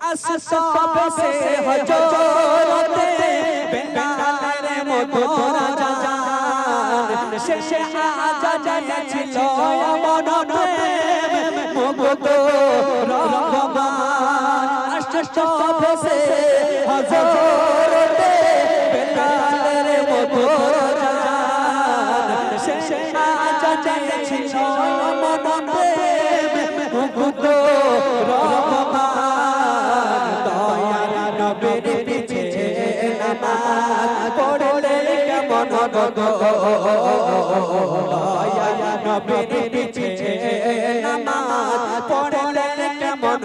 আসসাবে সে হজরতে বেলালের মতো রাজান শেষে আজান ছিল মন প্রেম মুগ্ধ রহমান আসসাবে সে হজরতে বেলালের মতো রাজান শেষে আজান ছিল মন প্রেম মুগ্ধ পড়লে কেমন দয়া নবীর পিছে নামাজ পড়লে কেমন